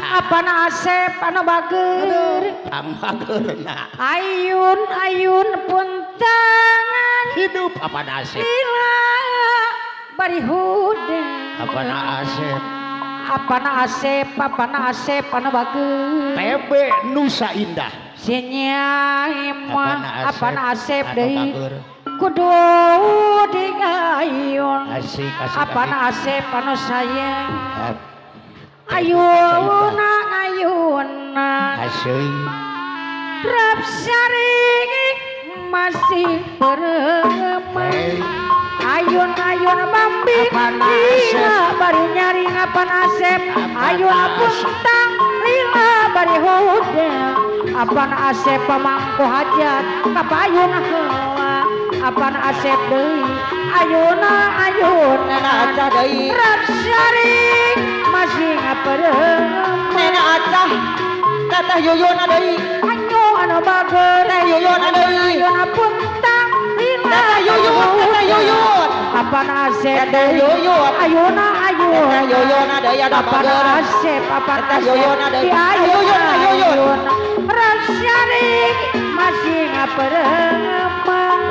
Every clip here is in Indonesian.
Apana asep anu bager bagerna ayun puntangan hidup apana asep lila bari hude apana asep apana asep anu bager tebe Nusa Indah Nyai mah apana asep deui kudu digayun asik apana asep anu sayang ayuna asik rap saring masih beremah ayun bambing lila bari nyaring apana asep ayun puntang lila bari huda apana asep pamangku hajat kapayun heula apana asep deui ayuna aca deui rap saring masih ngapereum nena aca teteh yuyun deui anyo anu bager teteh yuyun deui ayuna puntang lila teteh yuyun apana asep teteh yuyun ayuna teteh yuyun deui ada apana bager asep apana teteh yuyun deui ayun rap saring masih ngapereum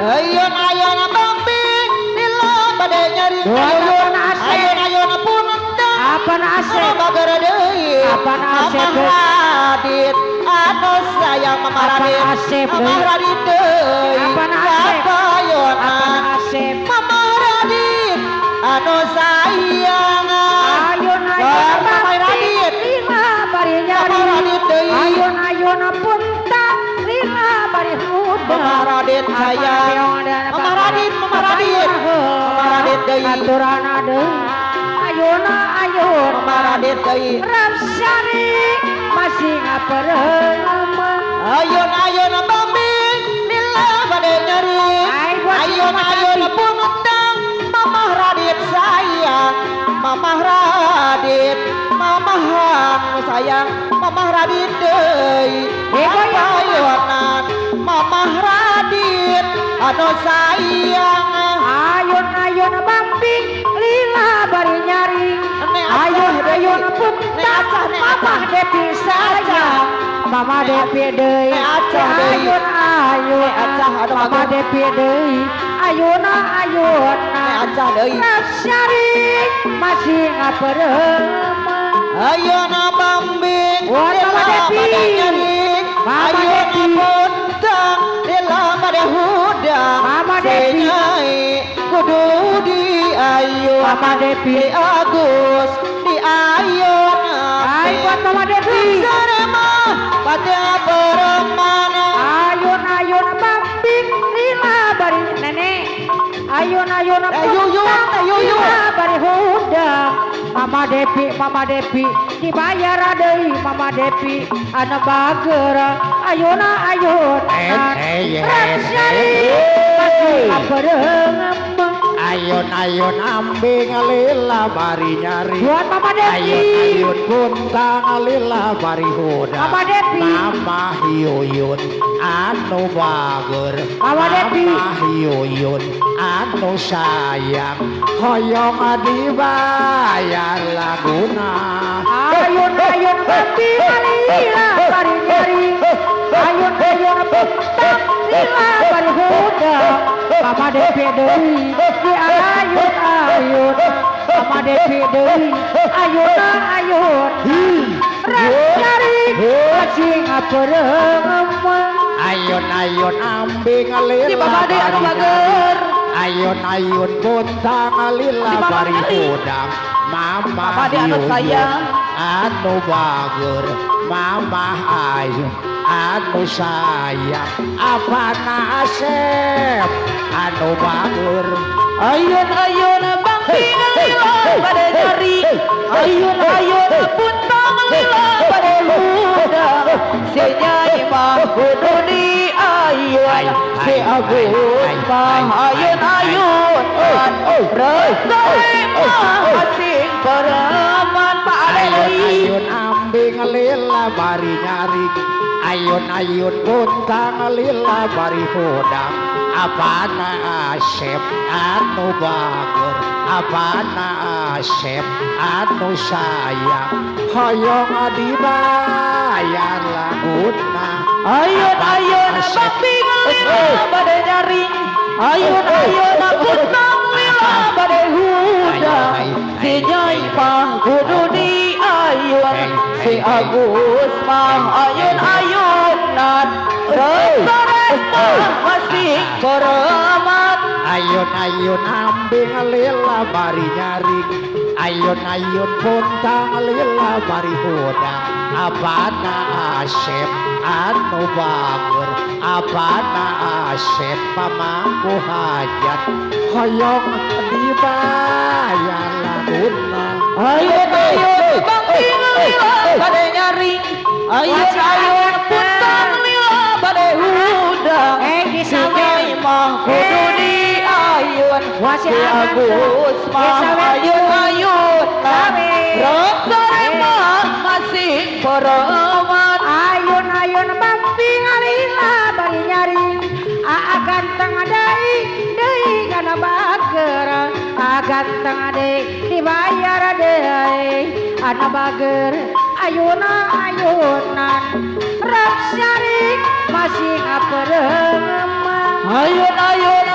ayun bambing lila bade nyari ayun puntang apana asep bager deui apana asep Radit anu sayang Mama Radit asep Mama Radit deui apana asep kabayonan asep Mama Radit anu sayang ayun Mama Radit lila bari nyari Mama Radit deui ayun puntang lila bari huda Mama Radit sayang Mama Radit Mama Radit deui aturana deui ayun Mama Radit deui rap saring masih ngapereum ayun bambing lila bade nyeri ayun puntang Mama Radit sayang Mama Radit sayang Mama Radit deui kabayonan Mama Radit anu sayang ayun bambing lila bari nyari ayun puntang Mama Depi sayang Mama Depi deui ayun Mama Depi deui ayuna acah deui saring masih ngapereum ayun bambing Mama Depi ayun puntang lila bade hudang Mama Depi kudu di ayun Mama Depi di Agus di ayun ay buat Mama Depi sarema pada beremana ayun bambing lila bari nenek ayun lila bari hudang Mama Depi dibayar deui Mama Depi anu bager ayuna masih ngapereum ayun ambing lila bari nyari buat Mama Depi ayun puntang lila bari huda Mama Depi Mama Yuyun anu bager Mama Depi Yuyun anu sayang hoyong dibayar laguna ayun bambing lila bari nyari ayun puntang lila bari hudang Mama Depi deui di ayun Mama Depi deui ayun cari masih ngapereum ayun ambing lila Mama Depi anu bager ayun puntang lila bari hudang Mama anu sayang anu bager Mama ayun anu sayang apana asep anu bager ayun bambing lila bade nyari ayun puntang lila bade hudang si Nyai mah kudu di ayun si Agus mah ayun resoi mah asing pereman Pak ayun ambing lila bari nyari ayun puntang lila bari hudang apana asep anu bager apana Asep anu sayang hoyong dibayar laguna Ayun bang bingal lila bade nyaring ayun puntang lila bade hudang si Nyai mah kudu di ayun si Agus mah ayunan Restoran mah masih koremat ayun ambing lila bari nyaring ayun puntang lila bari hudang apana Asep anu bager apana Asep pamangku hajat hoyong dibayar laguna ayun bang bingal lila bade nyaring ayun puntang lila bade hudang si Nyai mah kudu di ayun si Agus mah ayunan Restoran mah masih koremat ayun bang bingal lila bari nyaring ganteng deui kana bager ganteng dibayar deui ana bager ayunan rep syarik masih ngapereung ayun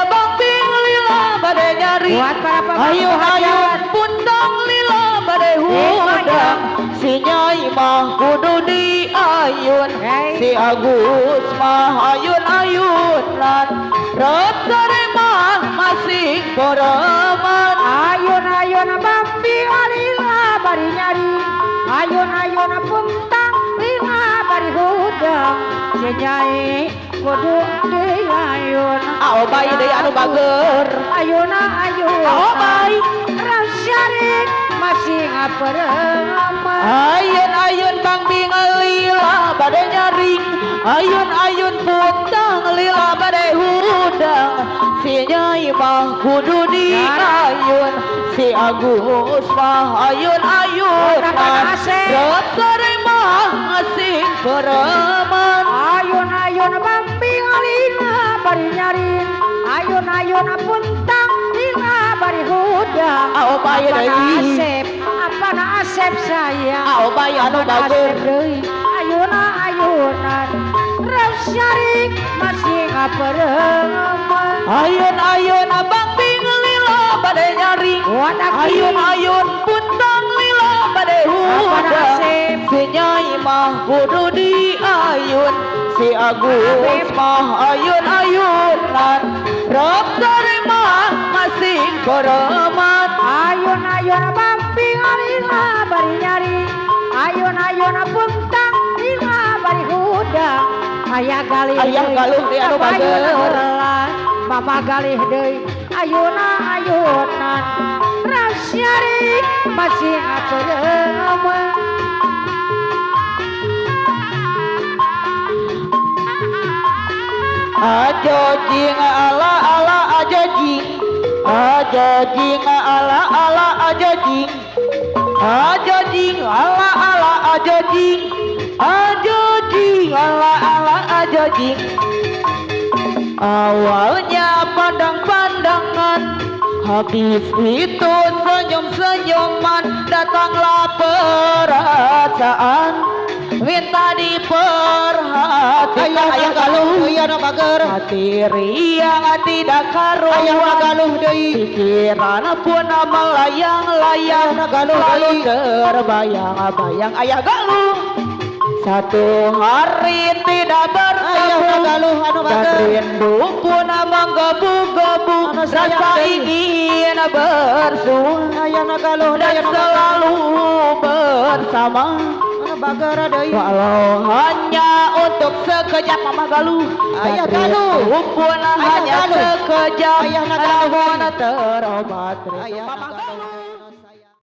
bang bingal lila bade nyaring buat para pemangku ayun puntang lila bade hudang si Nyai mah kudu di ayun si Agus mah ayunan Restoran mah masih koremat ayun bang bingal lila bari nyaring ayun puntang lila bari hudang si Nyai kudu di ayun Ao bayi deui anu bager ayun Ao bayi rep syarik masih ngapereung ayun bang bingal lila bade nyaring ayun puntang lila bade hudang si Nyai mah kudu di ayun si Agus mah ayunan Restoran mah masih koremat ayun bang bingal lila bari nyaring ayun puntang lila bari hudang Ao bayi deui apana Asep sayang Ao bayi anu bager ayunan rep syarik masih ngapereung ayun bang bingal lila bade nyaring ayun puntang lila bade hudang si Nyai mah kudu di ayun si Agus mah ayunan Restoran mah masih koremat ayun bang bingal lila bari nyaring ayun puntang lila bari hudang aya galih deui anu bager mama galih deui ayunan rep syarik masih ngapereung ajojing ala ajojing ala ajojing ala ajojing ala ajojing awalnya pandang-pandangan habis itu senyum-senyuman datanglah perasaan minta diperhatikan ayah galuh deui anu bager hati riang tidak karuan ayah galuh deui pikiran pun melayang-layang selalu terbayang-bayang ayah galuh satu hari tidak bertemu galuh anu dan bager rindu pun menggebu-gebu rasa ingin bersua ayah galuh dan selalu bersama bager deui walau hanya untuk sekejap mama galuh ayah galuh pun hanya galuh. sekejap Ayah galuh. namun terobat Ayah mama galuh. galuh